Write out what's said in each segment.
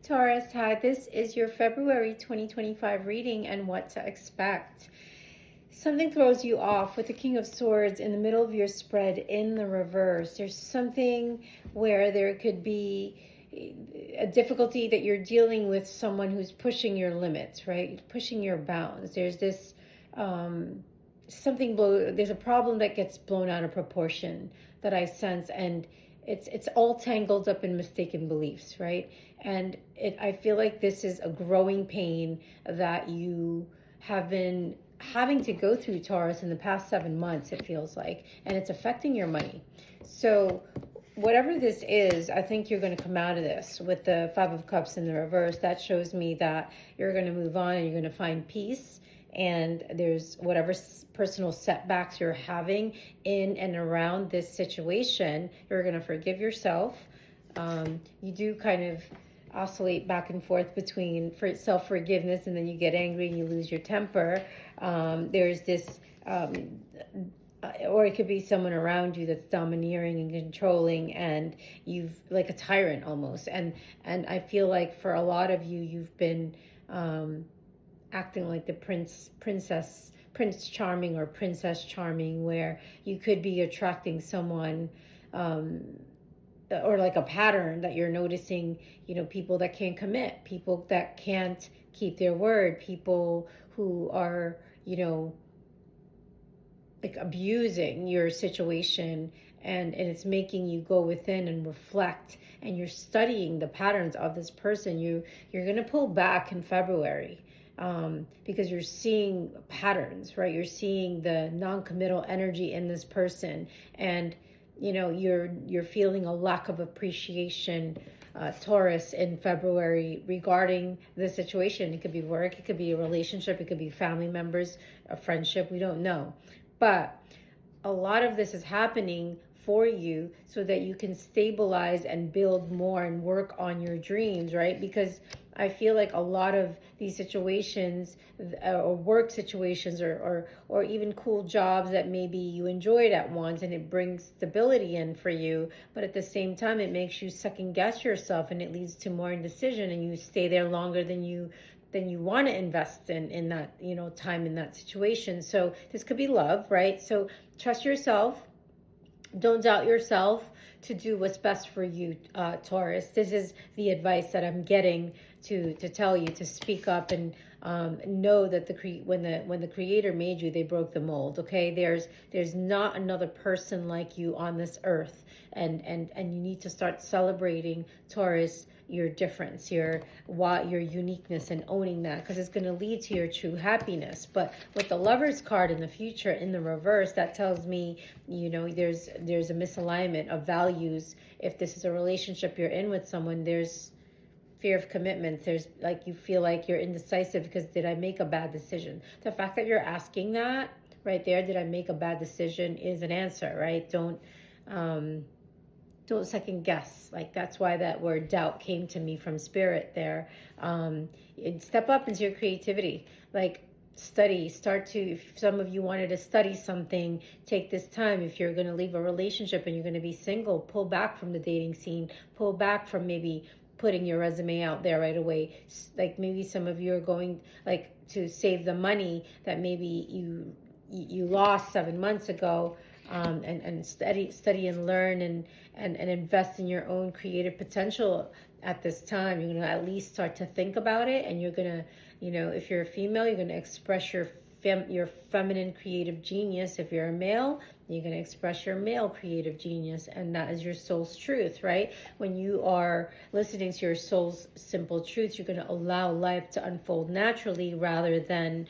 Taurus, hi, this is your February 2025 reading and what to expect. Something throws you off with the King of Swords in the middle of your spread in the reverse. There's something where there could be a difficulty that you're dealing with someone who's pushing your limits, right? Pushing your bounds. There's this there's a problem that gets blown out of proportion that I sense, and it's all tangled up in mistaken beliefs, right? And I feel like this is a growing pain that you have been having to go through, Taurus, in the past 7 months, it feels like, and it's affecting your money. So whatever this is, I think you're going to come out of this with the Five of Cups in the reverse. That shows me that you're going to move on and you're going to find peace. And there's whatever personal setbacks you're having in and around this situation, you're going to forgive yourself. You do kind of oscillate back and forth between self-forgiveness, and then you get angry and you lose your temper. There's this, or it could be someone around you that's domineering and controlling, and you've like a tyrant almost. And I feel like for a lot of you, you've been acting like the Prince Charming or Princess Charming, where you could be attracting someone, or like a pattern that you're noticing, people that can't commit, people that can't keep their word, people who are, like abusing your situation, and it's making you go within and reflect, and you're studying the patterns of this person. You're going to pull back in February. Because you're seeing patterns, right? You're seeing the non-committal energy in this person, and you're feeling a lack of appreciation, Taurus, in February regarding the situation. It could be work, it could be a relationship, it could be family members, a friendship, we don't know. But a lot of this is happening for you so that you can stabilize and build more and work on your dreams, right? Because I feel like a lot of these situations, or work situations, or even cool jobs that maybe you enjoyed at once, and it brings stability in for you, but at the same time it makes you second guess yourself, and it leads to more indecision, and you stay there longer than you want to invest in that, time in that situation. So this could be love, right? So trust yourself. Don't doubt yourself to do what's best for you, Taurus. This is the advice that I'm getting to tell you to speak up, and know that when the Creator made you, they broke the mold. Okay, there's not another person like you on this earth, and you need to start celebrating, Taurus, your difference, your uniqueness, and owning that, because it's going to lead to your true happiness. But with the Lovers card in the future in the reverse, that tells me, there's a misalignment of values. If this is a relationship you're in with someone, there's fear of commitment. There's like, you feel like you're indecisive because did I make a bad decision? The fact that you're asking that right there, did I make a bad decision, is an answer, right? Don't second guess. Like, that's why that word doubt came to me from spirit there. Step up into your creativity. Like, if some of you wanted to study something, take this time. If you're going to leave a relationship and you're going to be single, pull back from the dating scene, pull back from maybe putting your resume out there right away. Like, maybe some of you are going like to save the money that maybe you lost 7 months ago, and study and learn and invest in your own creative potential at this time. You're going to at least start to think about it, and you're going to, if you're a female, you're going to express your feminine creative genius. If you're a male, you're going to express your male creative genius, and that is your soul's truth, right? When you are listening to your soul's simple truths, you're going to allow life to unfold naturally, rather than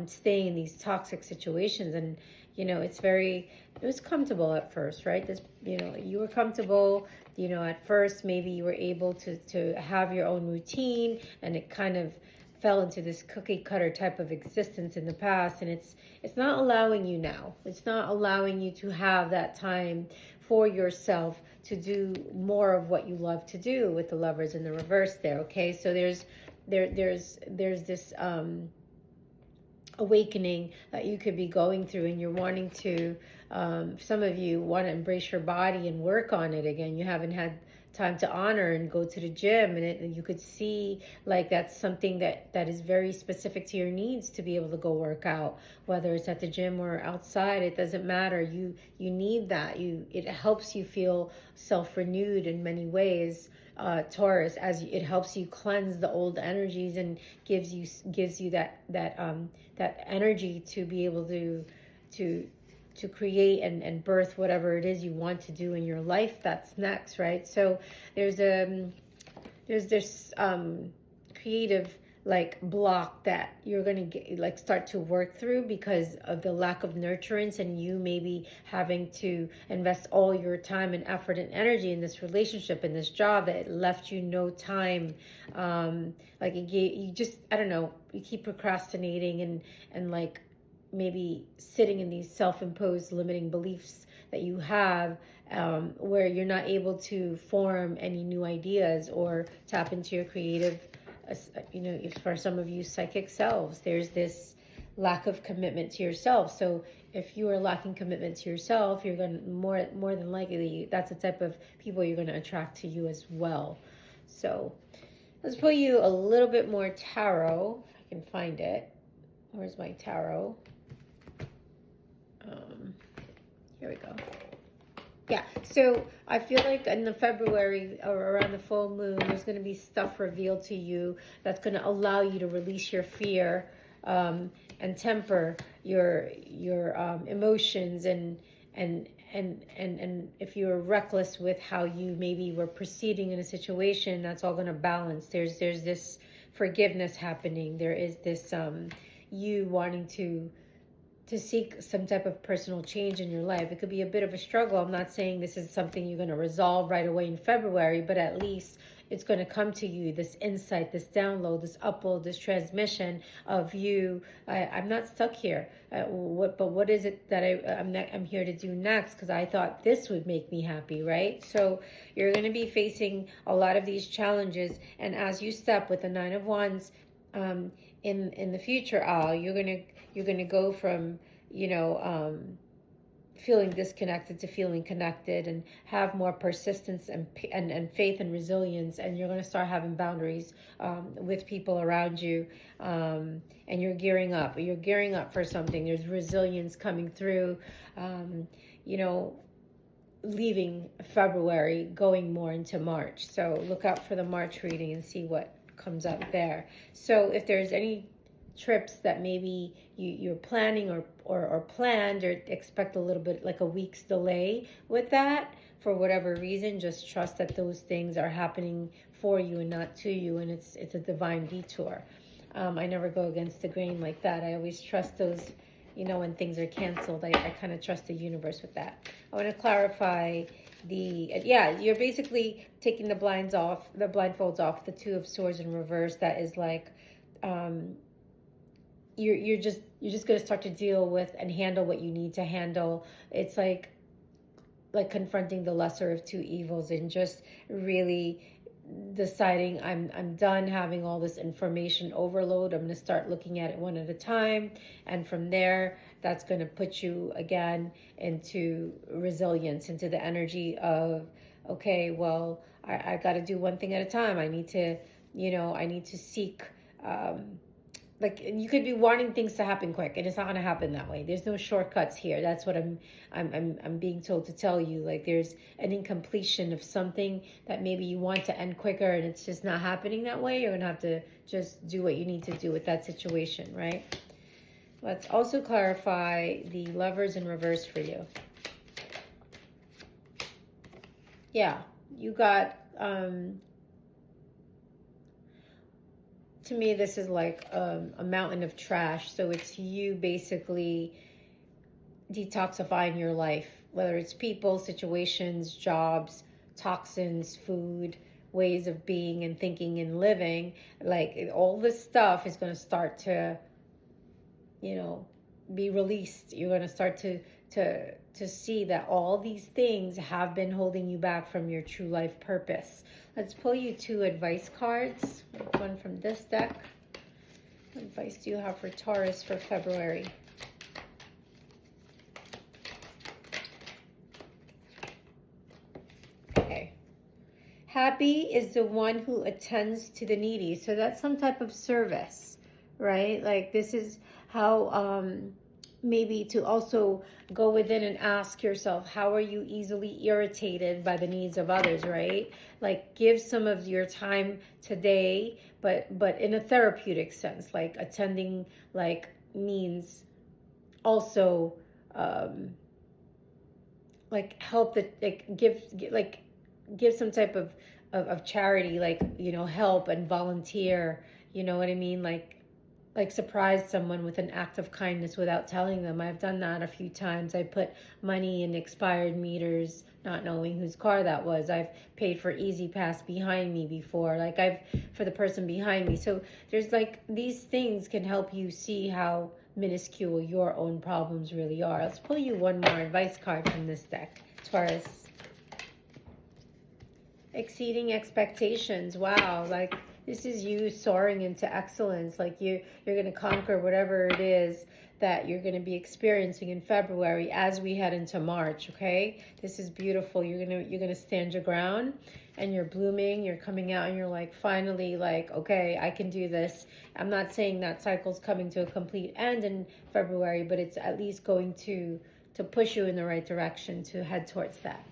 staying in these toxic situations. And it was comfortable at first, right? You were comfortable, at first. Maybe you were able to have your own routine, and it kind of fell into this cookie cutter type of existence in the past, and it's not allowing you now. It's not allowing you to have that time for yourself to do more of what you love to do, with the Lovers in the reverse there. Okay, so there's this awakening that you could be going through, and you're wanting to, some of you want to embrace your body and work on it again. You haven't had time to honor and go to the gym, and you could see like that's something that is very specific to your needs to be able to go work out, whether it's at the gym or outside. It doesn't matter. You need that. It helps you feel self-renewed in many ways, Taurus, as it helps you cleanse the old energies and gives you that energy to be able to create and birth whatever it is you want to do in your life that's next, right? So there's this creative like block that you're going to get, like start to work through because of the lack of nurturance, and you maybe having to invest all your time and effort and energy in this relationship, in this job, that it left you no time. Like you just, I don't know, you keep procrastinating and like maybe sitting in these self-imposed limiting beliefs that you have, where you're not able to form any new ideas or tap into your creative, for some of you, psychic selves. There's this lack of commitment to yourself. So if you are lacking commitment to yourself, you're going to more than likely, that's the type of people you're going to attract to you as well. So let's pull you a little bit more tarot, if I can find it. Where's my tarot? Here we go. Yeah, so I feel like in the February or around the full moon, there's going to be stuff revealed to you that's going to allow you to release your fear, and temper your emotions, and if you're reckless with how you maybe were proceeding in a situation, that's all going to balance. There's this forgiveness happening. There is this you wanting to seek some type of personal change in your life. It could be a bit of a struggle. I'm not saying this is something you're going to resolve right away in February, but at least it's going to come to you, this insight, this download, this upload, this transmission of you. I'm not stuck here. What is it that I'm here to do next? Because I thought this would make me happy, right? So you're going to be facing a lot of these challenges, and as you step with the Nine of Wands in the future, you're gonna go from feeling disconnected to feeling connected, and have more persistence and faith and resilience, and you're going to start having boundaries with people around you, and you're gearing up for something. There's resilience coming through, leaving February, going more into March. So look out for the March reading and see what comes up there. So if there's any trips that maybe you're planning or planned, or expect a little bit like a week's delay with that for whatever reason, just trust that those things are happening for you and not to you, and it's a divine detour. I never go against the grain like that. I always trust those, when things are canceled, I kind of trust the universe with that. I want to clarify you're basically taking the blindfolds off, the Two of Swords in reverse. That is like, you're just going to start to deal with and handle what you need to handle. It's like confronting the lesser of two evils, and just really deciding I'm done having all this information overload. I'm going to start looking at it one at a time, and from there, that's going to put you again into resilience, into the energy of, okay, well, I got to do one thing at a time. I need to seek, like, you could be wanting things to happen quick, and it's not going to happen that way. There's no shortcuts here. That's what I'm being told to tell you. Like, there's an incompletion of something that maybe you want to end quicker, and it's just not happening that way. You're going to have to just do what you need to do with that situation, right? Let's also clarify the Lovers in reverse for you. Yeah, you got, to me, this is like a mountain of trash. So it's you basically detoxifying your life, whether it's people, situations, jobs, toxins, food, ways of being and thinking and living. Like, all this stuff is going to start to, be released. You're going to start to see that all these things have been holding you back from your true life purpose. Let's pull you 2 advice cards. One from this deck. What advice do you have for Taurus for February? Okay. happy is the one who attends to the needy. So that's some type of service, right? Like this is how maybe to also go within and ask yourself, how are you easily irritated by the needs of others, right? Like give some of your time today, but in a therapeutic sense, like attending like means also like help the like give some type of charity, like, you know, help and volunteer, you know what I mean? Like surprise someone with an act of kindness without telling them. I've done that a few times. I put money in expired meters, not knowing whose car that was. I've paid for Easy Pass behind me before, like I've for the person behind me. So there's like these things can help you see how minuscule your own problems really are. Let's pull you one more advice card from this deck, Taurus. Exceeding expectations. Wow, like this is you soaring into excellence. Like you're going to conquer whatever it is that you're going to be experiencing in February as we head into March. Okay, this is beautiful. You're gonna stand your ground, and you're blooming. You're coming out, and you're like finally like, okay, I can do this. I'm not saying that cycle's coming to a complete end in February, but it's at least going to push you in the right direction to head towards that.